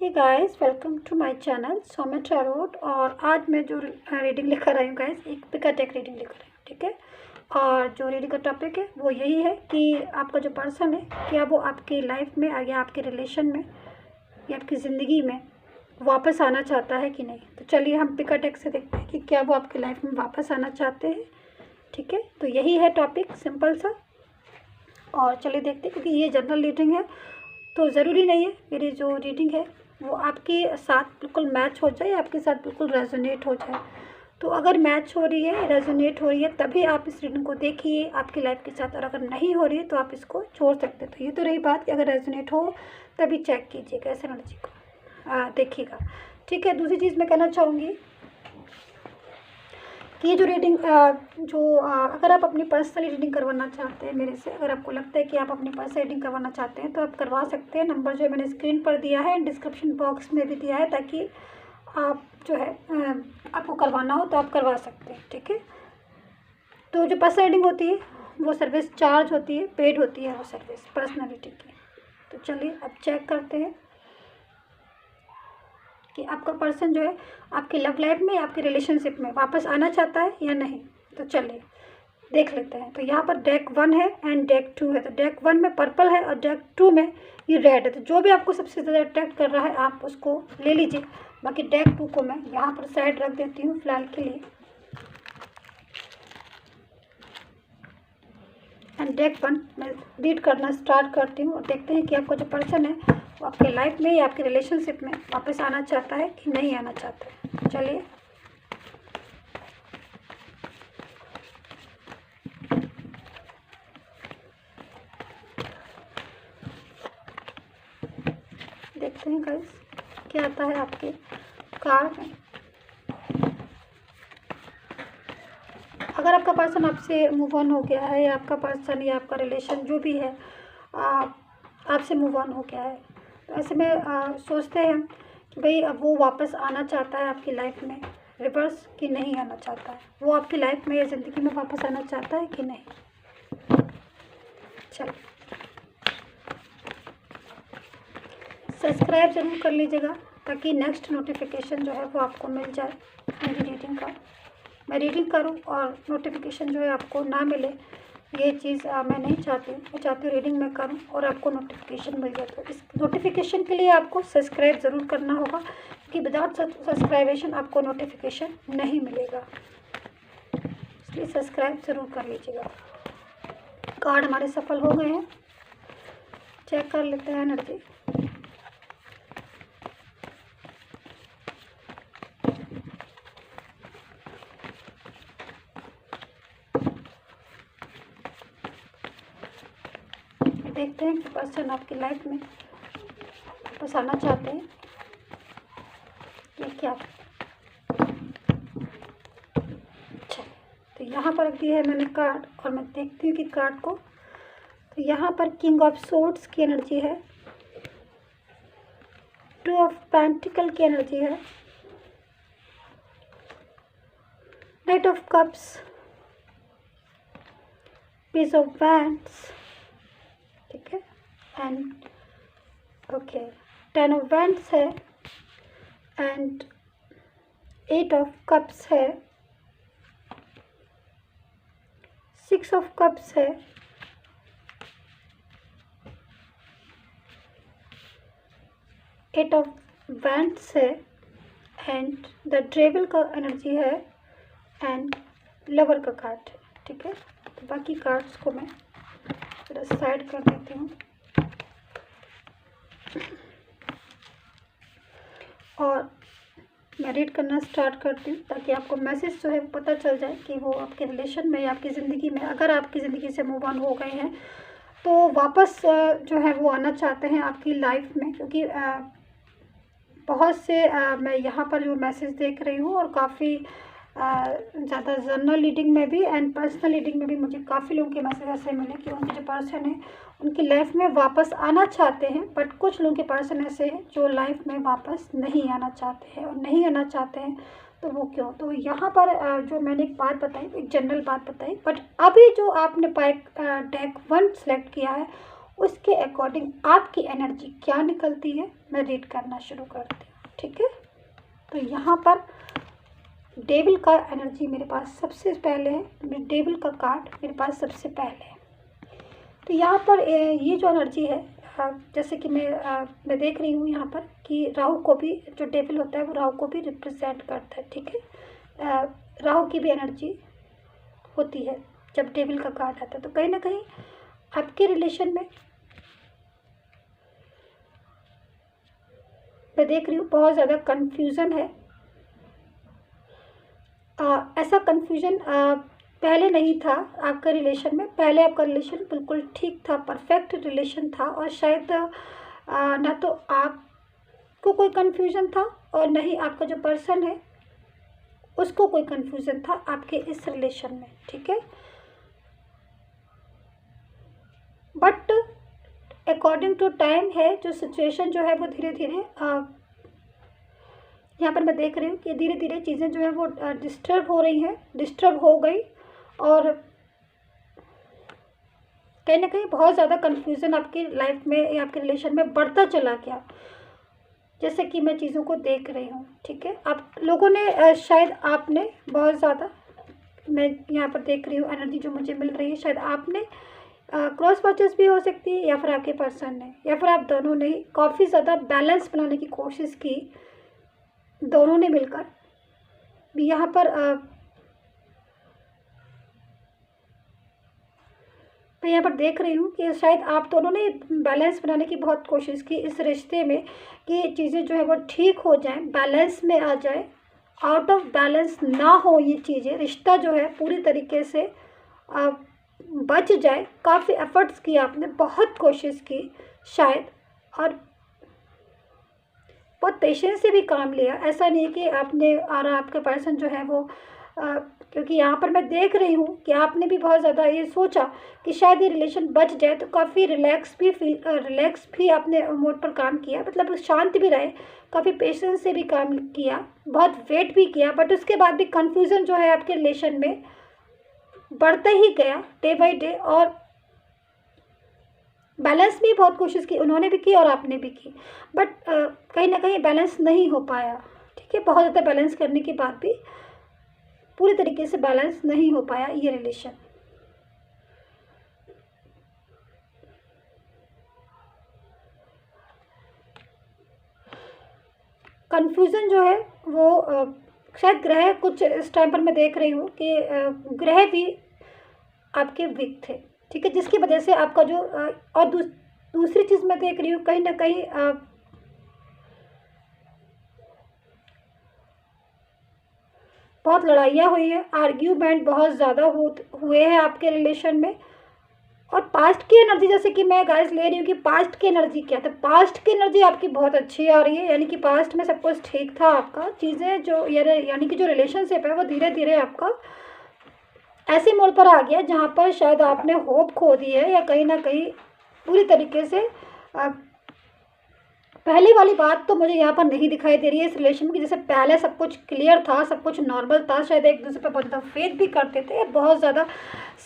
Hey guys, welcome to my channel Saumya tarot. और आज मैं जो रीडिंग लेकर आई हूँ गाइस, एक पिकाटेक रीडिंग लेकर आई हूँ, ठीक है। और जो रीडिंग का टॉपिक है वो यही है कि आपका जो पर्सन है, क्या वो आपकी लाइफ में या आपके रिलेशन में या आपकी ज़िंदगी में वापस आना चाहता है कि नहीं। तो चलिए हम पिकाटेक से देखते हैं कि क्या वो आपकी लाइफ में वापस आना चाहते हैं, ठीक है। तो यही है टॉपिक, सिंपल सा। और चलिए देखते हैं, क्योंकि ये जनरल रीडिंग है तो ज़रूरी नहीं है मेरी जो रीडिंग है वो आपके साथ बिल्कुल मैच हो जाए, आपके साथ बिल्कुल रेजोनेट हो जाए। तो अगर मैच हो रही है, रेजोनेट हो रही है, तभी आप इस रीडिंग को देखिए आपकी लाइफ के साथ। और अगर नहीं हो रही है तो आप इसको छोड़ सकते हैं। तो ये तो रही बात कि अगर रेजोनेट हो तभी चेक कीजिएगा ऐसे एनर्जी को, देखिएगा, ठीक है। दूसरी चीज़ मैं कहना चाहूँगी कि ये जो रीडिंग अगर आप अपनी पर्सनल रीडिंग करवाना चाहते हैं मेरे से, अगर आपको लगता है कि आप अपनी पर्सनल रीडिंग करवाना चाहते हैं तो आप करवा सकते हैं। नंबर जो है मैंने स्क्रीन पर दिया है, डिस्क्रिप्शन बॉक्स में भी दिया है, ताकि आप जो है आपको करवाना हो तो आप करवा सकते हैं, ठीक है। तो जो पर्सनल रीडिंग होती है वो सर्विस चार्ज होती है, पेड होती है वो सर्विस पर्सनैलिटी की। तो चलिए अब चेक करते हैं कि आपका पर्सन जो है आपकी लव लाइफ में, आपके रिलेशनशिप में वापस आना चाहता है या नहीं। तो चलिए देख लेते हैं। तो यहाँ पर डेक 1 है एंड डेक 2 है। तो डेक 1 में पर्पल है और डेक 2 में ये रेड है। तो जो भी आपको सबसे ज़्यादा अट्रैक्ट कर रहा है आप उसको ले लीजिए। बाकी डेक 2 को मैं यहाँ पर साइड रख देती हूँ फिलहाल के लिए। एंड डेक 1 मैं रीड करना स्टार्ट करती हूँ और देखते हैं कि आपका जो पर्सन है वो आपके लाइफ में या आपके रिलेशनशिप में वापस आना चाहता है कि नहीं आना चाहता है। चलिए देखते हैं गाइस क्या आता है आपके कार्ड में। अगर आपका पर्सन आपसे मूव ऑन हो गया है, या आपका पर्सन या आपका रिलेशन जो भी है आपसे मूव ऑन हो गया है, तो ऐसे में सोचते हैं कि भाई अब वो वापस आना चाहता है आपकी लाइफ में रिवर्स कि नहीं आना चाहता है। वो आपकी लाइफ में या ज़िंदगी में वापस आना चाहता है कि नहीं। चलो सब्सक्राइब ज़रूर कर लीजिएगा ताकि नेक्स्ट नोटिफिकेशन जो है वो आपको मिल जाए मेरी रीडिंग का। मैं रीडिंग करूं और नोटिफिकेशन जो है आपको ना मिले, ये चीज़ मैं नहीं चाहती हूँ। मैं चाहती हूँ रीडिंग में करूं और आपको नोटिफिकेशन मिल जाए। तो इस नोटिफिकेशन के लिए आपको सब्सक्राइब ज़रूर करना होगा, क्योंकि विदाउट सब्सक्राइबेशन आपको नोटिफिकेशन नहीं मिलेगा, इसलिए सब्सक्राइब ज़रूर कर लीजिएगा। कार्ड हमारे सफल हो गए हैं, चेक कर लेते हैं एनर्जी। देखते हैं कि पर्सन आपकी लाइफ में वापस आना चाहते हैं या क्या। अच्छा, तो यहाँ पर दिया है मैंने कार्ड और मैं देखती हूँ कि कार्ड को। तो यहाँ पर किंग ऑफ सोर्ड्स की एनर्जी है, 2 ऑफ पेंटिकल की एनर्जी है, night of cups, page of wands, ठीक है, एंड ओके 10 ऑफ वैंड्स है एंड 8 ऑफ कप्स है, 6 ऑफ कप्स है, 8 ऑफ वैंड्स है एंड द डेविल का एनर्जी है एंड लवर का कार्ड है, ठीक है। तो बाकी कार्ड्स को मैं थोड़ा साइड कर देती हूँ और मैं रीड करना स्टार्ट करती हूँ, ताकि आपको मैसेज जो है पता चल जाए कि वो आपके रिलेशन में या आपकी ज़िंदगी में, अगर आपकी ज़िंदगी से मूव ऑन हो गए हैं तो वापस जो है वो आना चाहते हैं आपकी लाइफ में। क्योंकि बहुत से मैं यहाँ पर जो मैसेज देख रही हूँ, और काफ़ी ज़्यादा जनरल रीडिंग में भी एंड पर्सनल रीडिंग में भी मुझे काफ़ी लोगों के मैसेज ऐसे मिले कि उनके जो पर्सन है उनकी लाइफ में वापस आना चाहते हैं, बट कुछ लोगों के पर्सन ऐसे हैं जो लाइफ में वापस नहीं आना चाहते हैं। और नहीं आना चाहते हैं तो वो क्यों। तो यहाँ पर जो मैंने एक बात बताई, एक जनरल बात बताई, बट अभी जो आपने डेक 1 सेलेक्ट किया है उसके अकॉर्डिंग आपकी एनर्जी क्या निकलती है मैं रीड करना शुरू करती हूँ। ठीक है, तो यहाँ पर डेविल का एनर्जी मेरे पास सबसे पहले है, डेविल का कार्ड मेरे पास सबसे पहले है। तो यहाँ पर ये जो एनर्जी है, जैसे कि मैं देख रही हूँ यहाँ पर कि राहु को भी, जो डेविल होता है वो राहु को भी रिप्रेजेंट करता है। ठीक है, राहु की भी एनर्जी होती है जब डेविल का कार्ड आता है। तो कहीं ना कहीं आपके रिलेशन में मैं देख रही हूँ बहुत ज़्यादा कन्फ्यूज़न है। ऐसा कन्फ्यूज़न पहले नहीं था आपका रिलेशन में। पहले आपका रिलेशन बिल्कुल ठीक था, परफेक्ट रिलेशन था, और शायद ना तो आपको कोई कन्फ्यूज़न था और न ही आपका जो पर्सन है उसको कोई कन्फ्यूज़न था आपके इस रिलेशन में। ठीक है, बट अकॉर्डिंग टू टाइम है जो सिचुएशन जो है वो धीरे धीरे यहाँ पर मैं देख रही हूँ कि धीरे धीरे चीज़ें जो है वो डिस्टर्ब हो रही हैं, डिस्टर्ब हो गई, और कहीं ना कहीं बहुत ज़्यादा कन्फ्यूज़न आपकी लाइफ में या आपके रिलेशन में बढ़ता चला गया, जैसे कि मैं चीज़ों को देख रही हूँ। ठीक है, आप लोगों ने शायद आपने बहुत ज़्यादा, मैं यहाँ पर देख रही हूँ एनर्जी जो मुझे मिल रही है, शायद आपने क्रॉस परचेस भी हो सकती है, या फिर आपके पर्सन ने, या फिर आप दोनों ने काफ़ी ज़्यादा बैलेंस बनाने की कोशिश की, दोनों ने मिलकर भी। यहाँ पर मैं यहाँ पर देख रही हूँ कि शायद आप दोनों ने बैलेंस बनाने की बहुत कोशिश की इस रिश्ते में, कि चीज़ें जो है वो ठीक हो जाएं, बैलेंस में आ जाए, आउट ऑफ बैलेंस ना हो ये चीज़ें, रिश्ता जो है पूरी तरीके से बच जाए। काफ़ी एफर्ट्स किए आपने, बहुत कोशिश की शायद, और बहुत पेशेंस से भी काम लिया। ऐसा नहीं कि आपने, और आपके पर्सन जो है वो क्योंकि यहाँ पर मैं देख रही हूँ कि आपने भी बहुत ज़्यादा ये सोचा कि शायद ये रिलेशन बच जाए, तो काफ़ी रिलैक्स भी आपने मोड पर काम किया, मतलब शांत भी रहे, काफ़ी पेशेंस से भी काम किया, बहुत वेट भी किया, बट उसके बाद भी कन्फ्यूज़न जो है आपके रिलेशन में बढ़ता ही गया डे बाई डे, और बैलेंस भी बहुत कोशिश की, उन्होंने भी की और आपने भी की, बट कहीं ना कहीं बैलेंस नहीं हो पाया। ठीक है, बहुत ज़्यादा बैलेंस करने के बाद भी पूरी तरीके से बैलेंस नहीं हो पाया ये रिलेशन। कन्फ्यूज़न जो है वो शायद ग्रह कुछ इस टाइम पर मैं देख रही हूँ कि ग्रह भी आपके वीक थे। ठीक है, जिसकी वजह से आपका जो और दूसरी चीज़ मैं देख रही हूँ, कहीं ना कहीं बहुत लड़ाइयाँ हुई है, आर्ग्यूमेंट बहुत ज़्यादा हुए हैं आपके रिलेशन में। और पास्ट की एनर्जी, जैसे कि मैं गाइस ले रही हूँ कि पास्ट की एनर्जी क्या था, पास्ट की एनर्जी आपकी बहुत अच्छी आ रही है, यानी कि पास्ट में सब कुछ ठीक था आपका, चीज़ें जो यानी कि जो रिलेशनशिप है वो धीरे धीरे आपका ऐसे मोड़ पर आ गया जहाँ पर शायद आपने होप खो दी है, या कहीं ना कहीं पूरी तरीके से पहली वाली बात तो मुझे यहाँ पर नहीं दिखाई दे रही है इस रिलेशन की। जैसे पहले सब कुछ क्लियर था, सब कुछ नॉर्मल था, शायद एक दूसरे पर बहुत ज़्यादा फेथ भी करते थे, बहुत ज़्यादा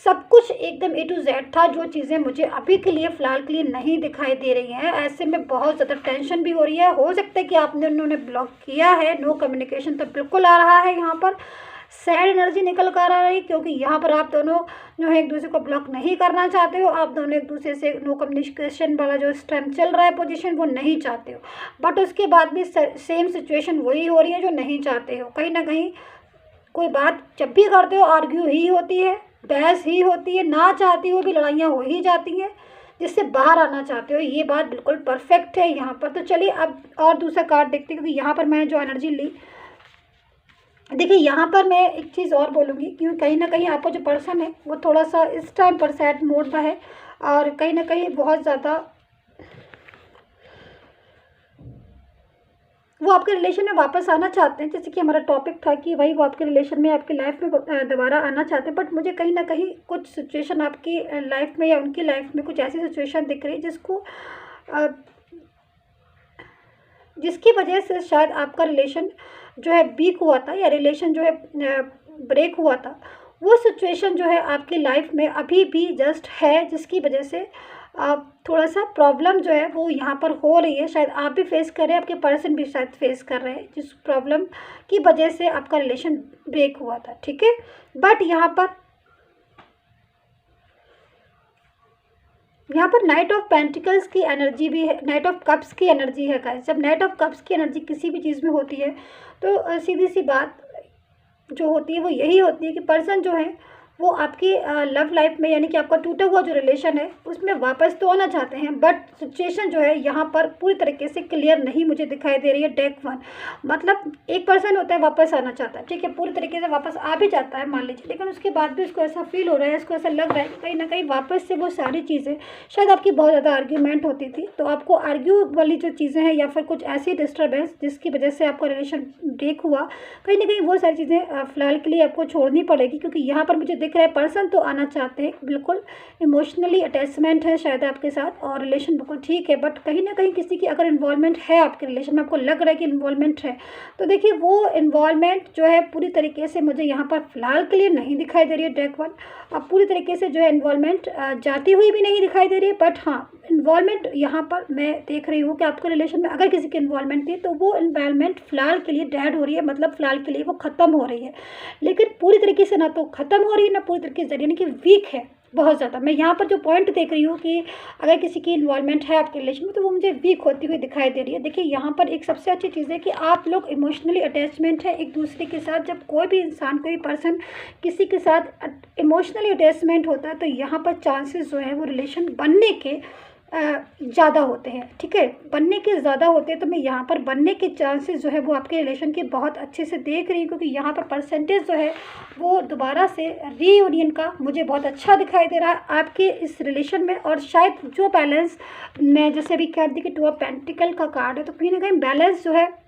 सब कुछ एकदम A to Z था, जो चीज़ें मुझे अभी के लिए फ़िलहाल के लिए नहीं दिखाई दे रही हैं। ऐसे में बहुत ज़्यादा टेंशन भी हो रही है। हो सकता है कि आपने उन्होंने ब्लॉक किया है, नो कम्युनिकेशन तो बिल्कुल आ रहा है यहाँ पर, सैड एनर्जी निकल कर आ रही है, क्योंकि यहाँ पर आप दोनों जो है एक दूसरे को ब्लॉक नहीं करना चाहते हो, आप दोनों एक दूसरे से नो कम्युनिकेशन वाला जो इस टाइम चल रहा है पोजीशन वो नहीं चाहते हो, बट उसके बाद भी सेम सिचुएशन वही हो रही है जो नहीं चाहते हो। कहीं ना कहीं कोई बात जब भी करते हो आर्ग्यू ही होती है, बहस ही होती है, ना चाहती हो भी लड़ाइयाँ हो ही जाती हैं, जिससे बाहर आना चाहते हो। ये बात बिल्कुल परफेक्ट है यहाँ पर। तो चलिए अब और दूसरा कार्ड देखते हैं, क्योंकि यहाँ पर मैं जो एनर्जी ली, देखिए यहाँ पर मैं एक चीज़ और बोलूँगी, क्योंकि कहीं ना कहीं आपका जो पर्सन है वो थोड़ा सा इस टाइम पर सैड मोड में है, और कहीं ना कहीं बहुत ज़्यादा वो आपके रिलेशन में वापस आना चाहते हैं। जैसे कि हमारा टॉपिक था कि भाई वो आपके रिलेशन में, आपकी लाइफ में दोबारा आना चाहते हैं, बट मुझे कहीं ना कहीं कुछ सिचुएशन आपकी लाइफ में या उनकी लाइफ में कुछ ऐसी सिचुएशन दिख रही है जिसकी वजह से शायद आपका रिलेशन जो है वीक हुआ था, या रिलेशन जो है ब्रेक हुआ था। वो सिचुएशन जो है आपकी लाइफ में अभी भी जस्ट है, जिसकी वजह से थोड़ा सा प्रॉब्लम जो है वो यहाँ पर हो रही है। शायद आप भी फेस कर रहे हैं, आपके पर्सन भी शायद फेस कर रहे हैं, जिस प्रॉब्लम की वजह से आपका रिलेशन ब्रेक हुआ था, ठीक है। बट यहाँ पर नाइट ऑफ पेंटिकल्स की एनर्जी भी है, नाइट ऑफ कप्स की एनर्जी है गाइस। जब नाइट ऑफ कप्स की एनर्जी किसी भी चीज़ में होती है तो सीधी सी बात जो होती है वो यही होती है कि पर्सन जो है वो आपकी लव लाइफ में, यानी कि आपका टूटा हुआ जो रिलेशन है उसमें वापस तो आना चाहते हैं, बट सिचुएशन जो है यहाँ पर पूरी तरीके से क्लियर नहीं मुझे दिखाई दे रही है। डेक 1 मतलब एक पर्सन होता है वापस आना चाहता है, ठीक है, पूरी तरीके से वापस आ भी जाता है मान लीजिए, लेकिन उसके बाद भी उसको ऐसा फील हो रहा है, उसको ऐसा लग रहा है कि कहीं ना कहीं वापस से वो सारी चीज़ें, शायद आपकी बहुत ज़्यादा आर्ग्यूमेंट होती थी तो आपको आर्ग्यू वाली जो चीज़ें हैं या फिर कुछ ऐसी डिस्टर्बेंस जिसकी वजह से आपका रिलेशन ब्रेक हुआ, कहीं ना कहीं वो सारी चीज़ें फिलहाल के लिए आपको छोड़नी पड़ेगी, क्योंकि यहाँ पर मुझे दिख रहा है पर्सन तो आना चाहते हैं, बिल्कुल इमोशनली अटैचमेंट है शायद आपके साथ और रिलेशन बिल्कुल ठीक है, बट कहीं ना कहीं किसी की अगर इन्वॉल्वमेंट है आपके रिलेशन में, आपको लग रहा है कि इन्वॉल्वमेंट है, तो देखिए वो इन्वॉल्वमेंट जो है पूरी तरीके से मुझे यहाँ पर फिलहाल के लिए नहीं दिखाई दे रही है। डेक 1 अब पूरी तरीके से जो है इन्वॉल्वमेंट जाती हुई भी नहीं दिखाई दे रही है, बट हाँ इन्वॉल्वमेंट यहाँ पर मैं देख रही हूँ कि आपके रिलेशन में अगर किसी की इन्वॉल्वमेंट थी तो वो इन्वॉल्वमेंट फिलहाल के लिए डेड हो रही है, मतलब फिलहाल के लिए वो ख़त्म हो रही है, लेकिन पूरी तरीके से ना तो ख़त्म हो रही है ना पूरी तरीके से, यानी कि वीक है बहुत ज़्यादा। मैं यहाँ पर जो पॉइंट देख रही हूँ कि अगर किसी की इन्वॉल्वमेंट है आपके रिलेशन में तो वो मुझे वीक होती हुई दिखाई दे रही है। देखिए यहाँ पर एक सबसे अच्छी चीज़ है कि आप लोग इमोशनली अटैचमेंट है एक दूसरे के साथ। जब कोई भी इंसान, कोई पर्सन किसी के साथ इमोशनली अटैचमेंट होता है तो यहाँ पर चांसेस जो है वो रिलेशन बनने के ज़्यादा होते हैं, ठीक है, बनने के ज़्यादा होते हैं। तो मैं यहाँ पर बनने के चांसेस जो है वो आपके रिलेशन के बहुत अच्छे से देख रही हूँ, क्योंकि यहाँ पर परसेंटेज जो है वो दोबारा से रीयूनियन का मुझे बहुत अच्छा दिखाई दे रहा है आपके इस रिलेशन में। और शायद जो बैलेंस मैं जैसे अभी कह दी कि 2 ऑफ पेंटिकल का कार्ड है, तो कहीं ना कहीं बैलेंस जो है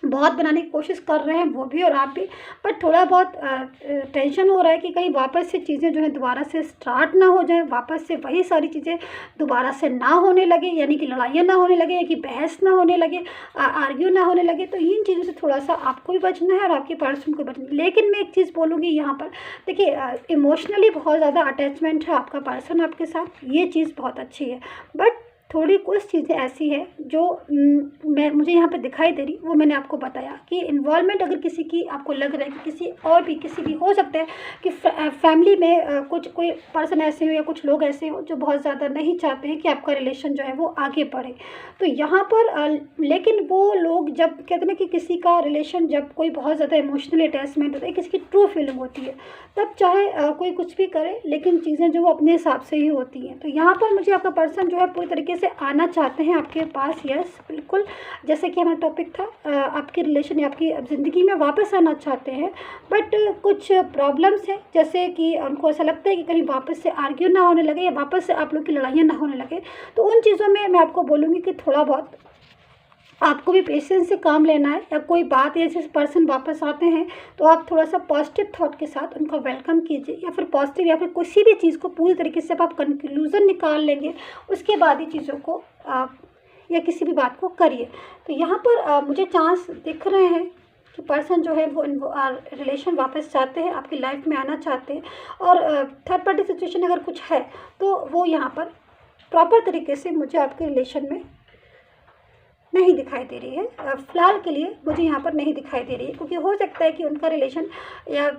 बहुत बनाने की कोशिश कर रहे हैं वो भी और आप भी, पर थोड़ा बहुत टेंशन हो रहा है कि कहीं वापस से चीज़ें जो है दोबारा से स्टार्ट ना हो जाए, वापस से वही सारी चीज़ें दोबारा से ना होने लगे, यानी कि लड़ाइयाँ ना होने लगे, या कि बहस ना होने लगे, आर्ग्यू ना होने लगे। तो इन चीज़ों से थोड़ा सा आपको भी बचना है और आपके पर्सन को बचना है। लेकिन मैं एक चीज़ बोलूँगी यहाँ पर, देखिए इमोशनली बहुत ज़्यादा अटैचमेंट है आपका पर्सन आपके साथ, ये चीज़ बहुत अच्छी है, बट थोड़ी कुछ चीज़ें ऐसी है जो मुझे यहाँ पे दिखाई दे रही, वो मैंने आपको बताया कि इन्वॉल्वमेंट अगर किसी की आपको लग रहा है कि किसी भी हो सकता है कि फैमिली में कोई पर्सन ऐसे हो या कुछ लोग ऐसे हो जो बहुत ज़्यादा नहीं चाहते हैं कि आपका रिलेशन जो है वो आगे बढ़े। तो यहाँ पर लेकिन वो लोग जब कहते हैं ना कि किसी का रिलेशन, जब कोई बहुत ज़्यादा इमोशनली अटैचमेंट होता है, किसी की ट्रू फीलिंग होती है, तब चाहे कोई कुछ भी करे लेकिन चीज़ें जो वो अपने हिसाब से ही होती हैं। तो यहाँ पर मुझे आपका पर्सन जो है पूरी तरीके से आना चाहते हैं आपके पास, यस बिल्कुल, जैसे कि हमारा टॉपिक था आपके रिलेशन या आपकी ज़िंदगी में वापस आना चाहते हैं, बट कुछ प्रॉब्लम्स हैं, जैसे कि उनको ऐसा लगता है कि कहीं वापस से आर्ग्यू ना होने लगे या वापस से आप लोग की लड़ाइयाँ ना होने लगे। तो उन चीज़ों में मैं आपको बोलूँगी कि थोड़ा बहुत आपको भी पेशेंस से काम लेना है, या कोई बात ऐसे पर्सन वापस आते हैं तो आप थोड़ा सा पॉजिटिव थॉट के साथ उनका वेलकम कीजिए, या फिर पॉजिटिव या फिर किसी भी चीज़ को पूरी तरीके से आप कंक्लूज़न निकाल लेंगे, उसके बाद ही चीज़ों को या किसी भी बात को करिए। तो यहाँ पर मुझे चांस दिख रहे हैं कि पर्सन जो है वो रिलेशन वापस चाहते हैं, आपकी लाइफ में आना चाहते हैं, और थर्ड पार्टी सिचुएशन अगर कुछ है तो वो यहाँ पर प्रॉपर तरीके से मुझे आपके रिलेशन में नहीं दिखाई दे रही है। फ़िलहाल के लिए मुझे यहाँ पर नहीं दिखाई दे रही है, क्योंकि हो सकता है कि उनका रिलेशन या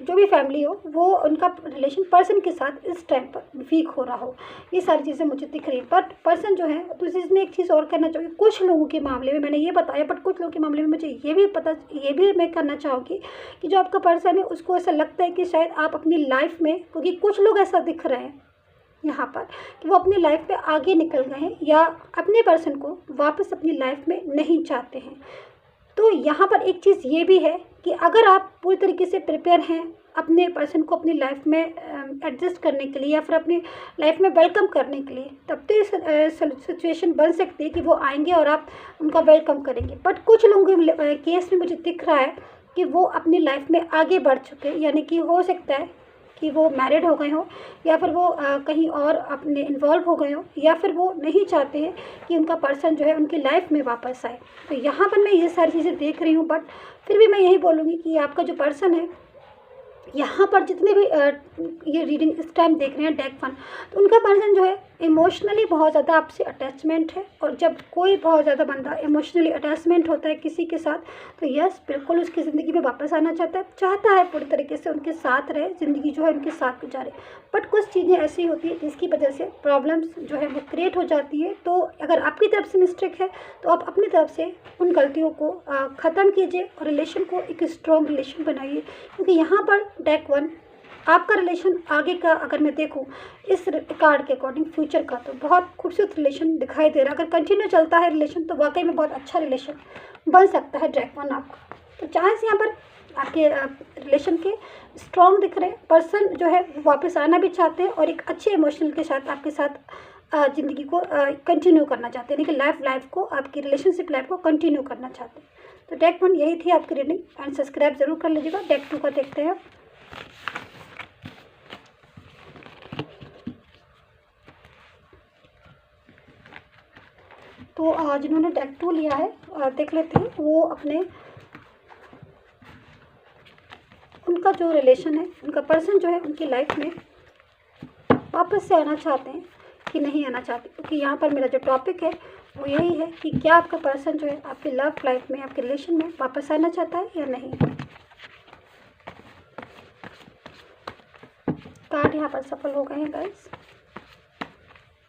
जो भी फैमिली हो वो उनका रिलेशन पर्सन के साथ इस टाइम पर वीक हो रहा हो, ये सारी चीज़ें मुझे दिख रही है। बट पर्सन जो है, तो इसमें एक चीज़ और करना चाहूँगी, कुछ लोगों के मामले में मैंने ये बताया, बट कुछ लोगों के मामले में मुझे ये भी मैं करना चाहूँगी कि जो आपका पर्सन है उसको ऐसा लगता है कि शायद आप अपनी लाइफ में, क्योंकि कुछ लोग ऐसा दिख रहे हैं यहाँ पर कि वो अपनी लाइफ में आगे निकल गए हैं या अपने पर्सन को वापस अपनी लाइफ में नहीं चाहते हैं। तो यहाँ पर एक चीज़ ये भी है कि अगर आप पूरी तरीके से प्रिपेयर हैं अपने पर्सन को अपनी लाइफ में एडजस्ट करने के लिए या फिर अपनी लाइफ में वेलकम करने के लिए, तब तो ये सिचुएशन बन सकती है कि वो आएंगे और आप उनका वेलकम करेंगे। बट कुछ लोगों के केस में मुझे दिख रहा है कि वो अपनी लाइफ में आगे बढ़ चुके हैं, यानी कि हो सकता है कि वो मैरिड हो गए हों, या फिर वो कहीं और अपने इन्वॉल्व हो गए हों, या फिर वो नहीं चाहते हैं कि उनका पर्सन जो है उनकी लाइफ में वापस आए। तो यहाँ पर मैं ये सारी चीज़ें देख रही हूँ, बट फिर भी मैं यही बोलूँगी कि आपका जो पर्सन है यहाँ पर जितने भी ये रीडिंग इस टाइम देख रहे हैं डेक 1, तो उनका पर्सन जो है इमोशनली बहुत ज़्यादा आपसे अटैचमेंट है। और जब कोई बहुत ज़्यादा बंदा इमोशनली अटैचमेंट होता है किसी के साथ, तो यस बिल्कुल उसकी ज़िंदगी में वापस आना चाहता है पूरी तरीके से उनके साथ रहे, ज़िंदगी जो है उनके साथ गुजारे। बट कुछ चीज़ें ऐसी होती है जिसकी वजह से प्रॉब्लम्स जो है वो क्रिएट हो जाती है। तो अगर आपकी तरफ से मिस्टेक है तो आप अपनी तरफ से उन गलतियों को ख़त्म कीजिए और रिलेशन को एक स्ट्रॉन्ग रिलेशन बनाइए। क्योंकि यहाँ पर डेक 1 आपका रिलेशन आगे का अगर मैं देखूँ इस कार्ड के अकॉर्डिंग फ्यूचर का, तो बहुत खूबसूरत रिलेशन दिखाई दे रहा है। अगर कंटिन्यू चलता है रिलेशन तो वाकई में बहुत अच्छा रिलेशन बन सकता है डेक 1 आपका। तो चाहे से यहाँ पर आपके रिलेशन के स्ट्रॉन्ग दिख रहे हैं, पर्सन जो है वो वापस आना भी चाहते हैं और एक अच्छे इमोशनल के साथ आपके साथ ज़िंदगी को कंटिन्यू करना चाहते हैं, लेकिन लाइफ को आपकी रिलेशनशिप लाइफ को कंटिन्यू करना चाहते हैं। तो डेक 1 यही थी आपकी रीडिंग, एंड सब्सक्राइब जरूर कर लीजिएगा। डेक 2 का देखते हैं। तो जिन्होंने डेक 2 लिया है देख लेते हैं वो अपने उनका जो रिलेशन है, उनका पर्सन जो है उनकी लाइफ में वापस से आना चाहते हैं कि नहीं आना चाहते। क्योंकि यहाँ पर मेरा जो टॉपिक है वो यही है कि क्या आपका पर्सन जो है आपकी लव लाइफ में, आपके रिलेशन में वापस आना चाहता है या नहीं। कार्ड यहाँ पर सफल हो गए हैं गाइस।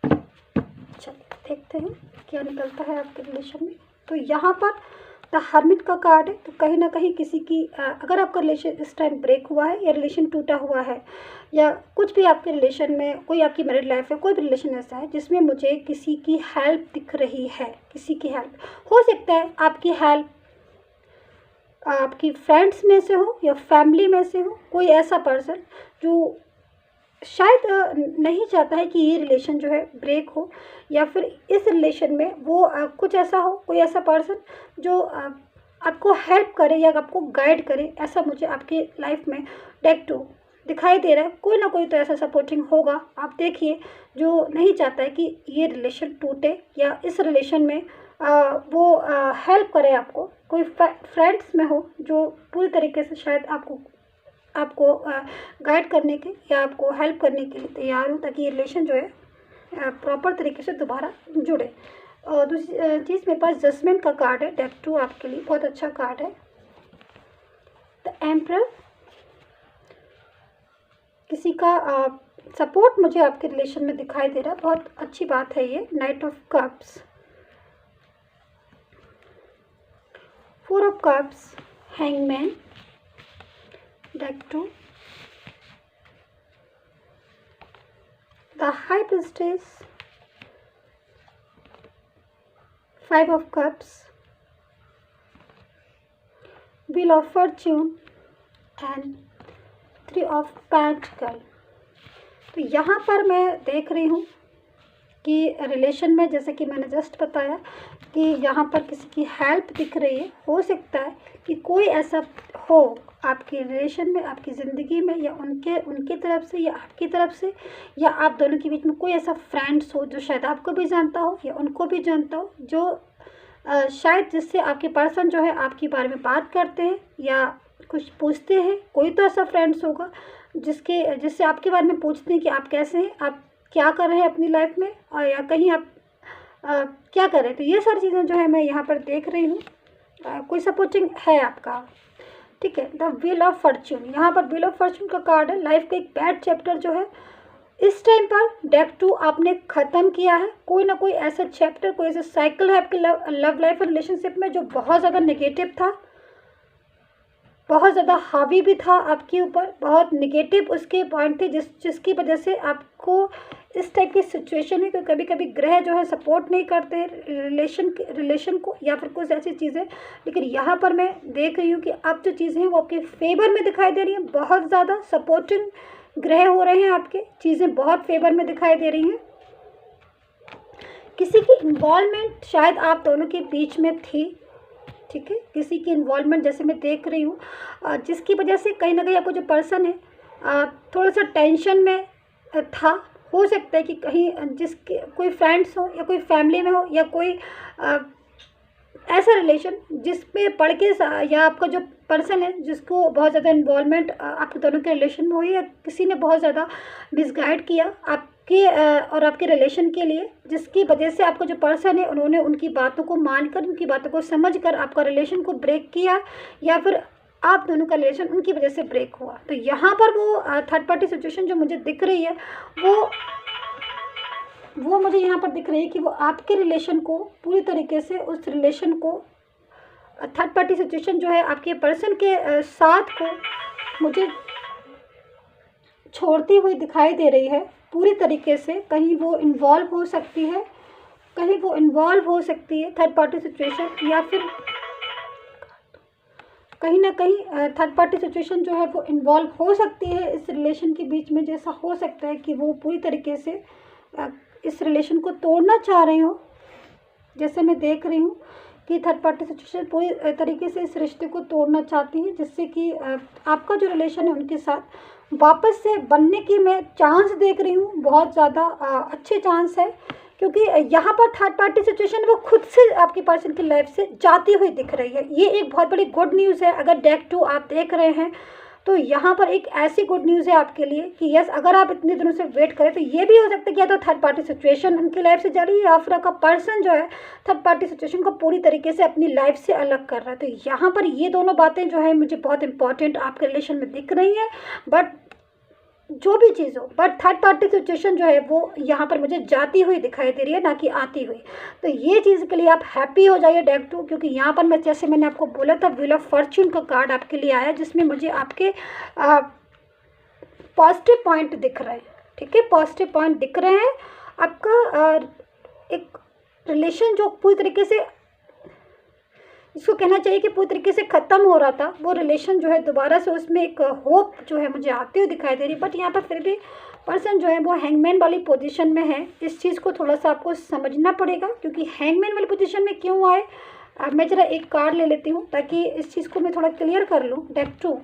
चलिए देखते हैं क्या निकलता है आपके रिलेशन में। तो यहाँ पर द हर्मिट का कार्ड है। तो कहीं ना कहीं किसी की अगर आपका रिलेशन इस टाइम ब्रेक हुआ है या रिलेशन टूटा हुआ है या कुछ भी आपके रिलेशन में, कोई आपकी मैरिड लाइफ है, कोई भी रिलेशन ऐसा है जिसमें मुझे किसी की हेल्प दिख रही है, किसी की हेल्प हो सकता है। आपकी हेल्प आपकी फ्रेंड्स में से हो या फैमिली में से हो, कोई ऐसा पर्सन जो शायद नहीं चाहता है कि ये रिलेशन जो है ब्रेक हो, या फिर इस रिलेशन में वो कुछ ऐसा हो, कोई ऐसा पर्सन जो आपको हेल्प करे या आपको गाइड करे। ऐसा मुझे आपकी लाइफ में डेक 2 दिखाई दे रहा है। कोई ना कोई तो ऐसा सपोर्टिंग होगा, आप देखिए, जो नहीं चाहता है कि ये रिलेशन टूटे या इस रिलेशन में वो हेल्प करे आपको। कोई फ्रेंड्स में हो जो पूरी तरीके से शायद आपको गाइड करने के या आपको हेल्प करने के लिए तैयार हो, ताकि ये रिलेशन जो है प्रॉपर तरीके से दोबारा जुड़े। और दूसरी चीज़, मेरे पास जजमेंट का कार्ड है डेक 2 आपके लिए, बहुत अच्छा कार्ड है। द एम्परर, किसी का सपोर्ट मुझे आपके रिलेशन में दिखाई दे रहा है, बहुत अच्छी बात है ये। Night of cups, 4 of cups, hangman, deck 2, the high priestess, 5 of cups, wheel of Fortune and 3 of pentacle. तो यहाँ पर मैं देख रही हूँ कि रिलेशन में, जैसे कि मैंने जस्ट बताया कि यहाँ पर किसी की हेल्प दिख रही है। हो सकता है कि कोई ऐसा हो आपकी रिलेशन में, आपकी ज़िंदगी में, या उनकी तरफ से या आपकी तरफ से, या आप दोनों के बीच में कोई ऐसा फ्रेंड्स हो जो शायद आपको भी जानता हो या उनको भी जानता हो, जो शायद जिससे आपके पर्सन जो है आपके बारे में बात करते हैं या कुछ पूछते हैं। कोई तो ऐसा फ्रेंड्स होगा जिससे आपके बारे में पूछते हैं कि आप कैसे हैं, आप क्या कर रहे हैं अपनी लाइफ में, और या कहीं आप क्या कर रहे हैं। तो ये सारी चीज़ें जो है मैं यहाँ पर देख रही हूँ, कोई सपोर्टिंग है आपका, ठीक है। द व्हील ऑफ फॉर्च्यून, यहाँ पर व्हील ऑफ फॉर्च्यून का कार्ड है। लाइफ का एक बैड चैप्टर जो है इस टाइम पर डेक 2 आपने ख़त्म किया है। कोई ना कोई ऐसा चैप्टर, कोई ऐसा साइकिल है आपके लव लाइफ और रिलेशनशिप में जो बहुत ज़्यादा नेगेटिव था, बहुत ज़्यादा हावी भी था आपके ऊपर, बहुत नेगेटिव उसके पॉइंट थे जिसकी वजह से आपको इस टाइप की सिचुएशन है कि कभी कभी ग्रह जो है सपोर्ट नहीं करते रिलेशन को, या फिर कुछ ऐसी चीज़ें। लेकिन यहाँ पर मैं देख रही हूँ कि अब जो चीज़ें हैं वो आपके फेवर में दिखाई दे रही हैं। बहुत ज़्यादा सपोर्टिंग ग्रह हो रहे हैं, आपके चीज़ें बहुत फेवर में दिखाई दे रही हैं। किसी की इन्वॉल्वमेंट शायद आप दोनों के बीच में थी, ठीक है। किसी की इन्वॉल्वमेंट जैसे मैं देख रही हूँ, जिसकी वजह से कहीं ना कहीं आपको जो पर्सन है थोड़ा सा टेंशन में था। हो सकता है कि कहीं जिसके कोई फ्रेंड्स हो या कोई फैमिली में हो या कोई ऐसा रिलेशन जिसमें पढ़ के या आपका जो पर्सन है जिसको बहुत ज़्यादा इन्वॉल्वमेंट आपके दोनों के रिलेशन में हुई, या किसी ने बहुत ज़्यादा मिसगाइड किया आपके और आपके रिलेशन के लिए, जिसकी वजह से आपका जो पर्सन है उन्होंने उनकी बातों को मानकर, उनकी बातों को समझकर आपका रिलेशन को ब्रेक किया, या फिर आप दोनों का रिलेशन उनकी वजह से ब्रेक हुआ। तो यहाँ पर वो थर्ड पार्टी सिचुएशन जो मुझे दिख रही है वो मुझे यहाँ पर दिख रही है कि वो आपके रिलेशन को पूरी तरीके से, उस रिलेशन को, थर्ड पार्टी सिचुएशन जो है आपके पर्सन के साथ को मुझे छोड़ती हुई दिखाई दे रही है पूरी तरीके से। कहीं वो इन्वॉल्व हो सकती है, थर्ड पार्टी सिचुएशन, या फिर कहीं ना कहीं थर्ड पार्टी सिचुएशन जो है वो इन्वॉल्व हो सकती है इस रिलेशन के बीच में। जैसा हो सकता है कि वो पूरी तरीके से इस रिलेशन को तोड़ना चाह रही हो, जैसे मैं देख रही हूँ कि थर्ड पार्टी सिचुएशन पूरी तरीके से इस रिश्ते को तोड़ना चाहती है, जिससे कि आपका जो रिलेशन है उनके साथ वापस से बनने की मैं चांस देख रही हूँ, बहुत ज़्यादा अच्छे चांस है। क्योंकि यहाँ पर थर्ड पार्टी सिचुएशन वो खुद से आपकी पर्सन की लाइफ से जाती हुई दिख रही है। ये एक बहुत बड़ी गुड न्यूज़ है। अगर डेक 2 आप देख रहे हैं तो यहाँ पर एक ऐसी गुड न्यूज़ है आपके लिए कि यस, अगर आप इतने दिनों से वेट करें तो ये भी हो सकता है कि या तो थर्ड पार्टी सिचुएशन उनकी लाइफ से जा रही है, या फिर आपका पर्सन जो है थर्ड पार्टी सिचुएशन को पूरी तरीके से अपनी लाइफ से अलग कर रहा है। तो यहाँ पर ये दोनों बातें जो है मुझे बहुत इंपॉर्टेंट आपके रिलेशन में दिख रही हैं। बट जो भी चीज़ हो, बट थर्ड पार्टी सिचुएशन जो है वो यहाँ पर मुझे जाती हुई दिखाई दे रही है, ना कि आती हुई। तो ये चीज़ के लिए आप हैप्पी हो जाइए डेक 2, क्योंकि यहाँ पर मैं, जैसे मैंने आपको बोला था, व्हील ऑफ फॉर्च्यून का कार्ड आपके लिए आया, जिसमें मुझे आपके पॉजिटिव पॉइंट दिख रहे हैं। ठीक है, पॉजिटिव पॉइंट दिख रहे हैं। आपका एक रिलेशन जो पूरी तरीके से, इसको कहना चाहिए कि पूरी तरीके से ख़त्म हो रहा था, वो रिलेशन जो है दोबारा से उसमें एक होप जो है मुझे आती हुई दिखाई दे रही। बट यहाँ पर फिर भी पर्सन जो है वो हैंगमैन वाली पोजीशन में है। इस चीज़ को थोड़ा सा आपको समझना पड़ेगा, क्योंकि हैंगमैन वाली पोजीशन में क्यों आए, मैं ज़रा एक कार्ड ले लेती हूँ ताकि इस चीज़ को मैं थोड़ा क्लियर कर लूँ डेक 2।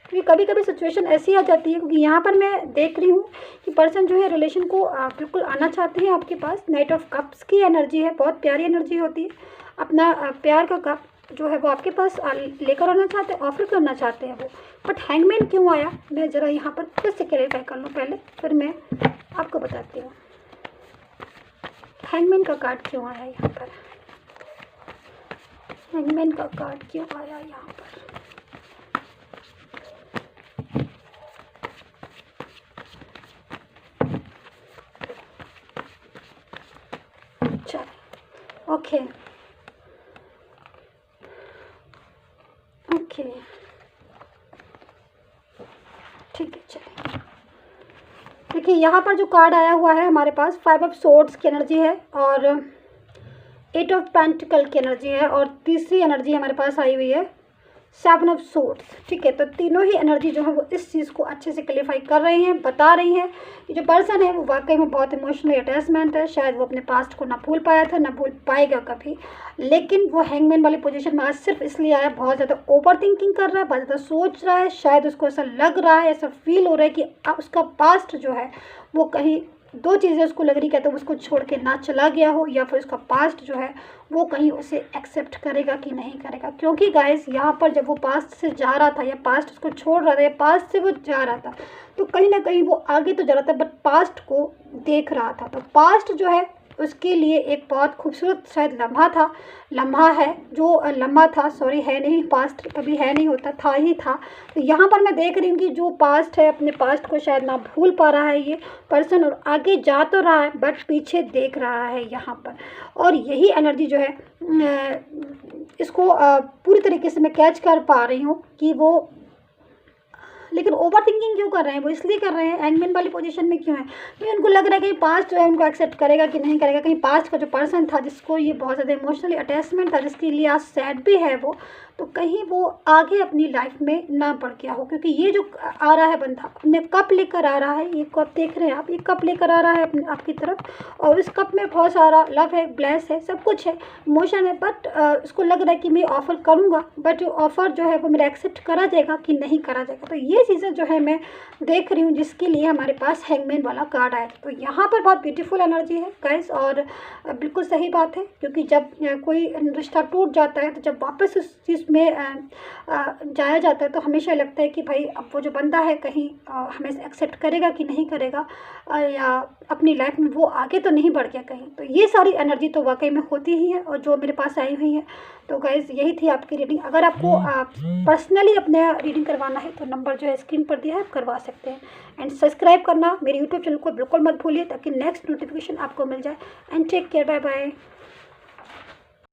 क्योंकि कभी कभी सिचुएशन ऐसी आ जाती है, क्योंकि यहाँ पर मैं देख रही हूँ कि पर्सन जो है रिलेशन को बिल्कुल आना चाहते हैं आपके पास। नाइट ऑफ कप्स की एनर्जी है, बहुत प्यारी एनर्जी होती है। अपना प्यार का कप जो है वो आपके पास लेकर आना चाहते हैं, ऑफर करना चाहते हैं वो। बट हैंगमैन क्यों आया, मैं ज़रा यहाँ पर फिर से क्लैरिफाई कर लूँ पहले, फिर मैं आपको बताती हूँ हैंगमैन का कार्ड क्यों आया यहाँ पर। हैंगमैन का कार्ड क्यों आया यहाँ पर। अच्छा, ओके, ठीक है, चलिए। देखिए यहाँ पर जो कार्ड आया हुआ है हमारे पास 5 ऑफ सोर्ड्स की एनर्जी है, और 8 ऑफ पेंटिकल की एनर्जी है, और तीसरी एनर्जी हमारे पास आई हुई है 7 ऑफ सोर्ड्स। ठीक है, तो तीनों ही एनर्जी जो है वो इस चीज़ को अच्छे से क्लियरफाई कर रही हैं, बता रही हैं कि जो पर्सन है वो वाकई में बहुत इमोशनली अटैचमेंट है। शायद वो अपने पास्ट को ना भूल पाया था, ना भूल पाएगा कभी, लेकिन वो हैंगमैन वाली पोजीशन में आज सिर्फ इसलिए आया, बहुत ज़्यादा ओवर थिंकिंग कर रहा है, बहुत ज़्यादा सोच रहा है। शायद उसको ऐसा लग रहा है, ऐसा फील हो रहा है कि उसका पास्ट जो है वो कहीं, दो चीज़ें उसको लग रही, क्या तो उसको छोड़ के ना चला गया हो, या फिर उसका पास्ट जो है वो कहीं उसे एक्सेप्ट करेगा कि नहीं करेगा। क्योंकि गाइस यहाँ पर जब वो पास्ट से जा रहा था, या पास्ट उसको छोड़ रहा था, या पास्ट से वो जा रहा था, तो कहीं ना कहीं वो आगे तो जा रहा था बट पास्ट को देख रहा था। तो पास्ट जो है उसके लिए एक बहुत खूबसूरत शायद लम्हा है, जो लम्हा था, सॉरी है नहीं, पास्ट कभी है नहीं होता, था ही था। तो यहाँ पर मैं देख रही हूँ कि जो पास्ट है, अपने पास्ट को शायद ना भूल पा रहा है ये पर्सन, और आगे जा तो रहा है बट पीछे देख रहा है यहाँ पर। और यही एनर्जी जो है इसको पूरी तरीके से मैं कैच कर पा रही हूँ कि वो, लेकिन ओवर थिंकिंग क्यों कर रहे हैं, वो इसलिए कर रहे हैं हैंगमैन वाली पोजीशन में क्यों है, क्योंकि उनको लग रहा है कि पास्ट जो है उनको एक्सेप्ट करेगा कि नहीं करेगा। कहीं पास्ट का जो पर्सन था जिसको ये बहुत ज़्यादा इमोशनली अटैचमेंट था, जिसके लिए आज सैड भी है वो, तो कहीं वो आगे अपनी लाइफ में ना बढ़ गया हो, क्योंकि ये जो आ रहा है बंदा अपने कप लेकर आ रहा है, ये कप देख रहे हैं आप, ये कप लेकर आ रहा है आपकी तरफ, और इस कप में बहुत सारा लव है, ब्लेस है, सब कुछ है, इमोशन है, बट उसको लग रहा है कि मैं ऑफ़र करूँगा, बट ऑफ़र जो है वो मेरा एक्सेप्ट करा जाएगा कि नहीं करा जाएगा। तो ये चीज़ें जो है मैं देख रही हूँ, जिसके लिए हमारे पास हैंगमैन वाला कार्ड आया। तो यहाँ पर बहुत ब्यूटीफुल एनर्जी है गाइस, और बिल्कुल सही बात है, क्योंकि जब कोई रिश्ता टूट जाता है तो जब वापस उस चीज़ में जाया जाता है तो हमेशा लगता है कि भाई अब वो जो बंदा है कहीं हमें एक्सेप्ट करेगा कि नहीं करेगा, या अपनी लाइफ में वो आगे तो नहीं बढ़ गया कहीं। तो ये सारी एनर्जी तो वाकई में होती ही है, और जो मेरे पास आई हुई है। तो गाइज़ यही थी आपकी रीडिंग। अगर आपको पर्सनली अपने रीडिंग करवाना है तो नंबर जो है स्क्रीन पर दिया है, आप करवा सकते हैं। एंड सब्सक्राइब करना मेरे यूट्यूब चैनल को बिल्कुल मत भूलिए, ताकि नेक्स्ट नोटिफिकेशन आपको मिल जाए। And take care, bye bye.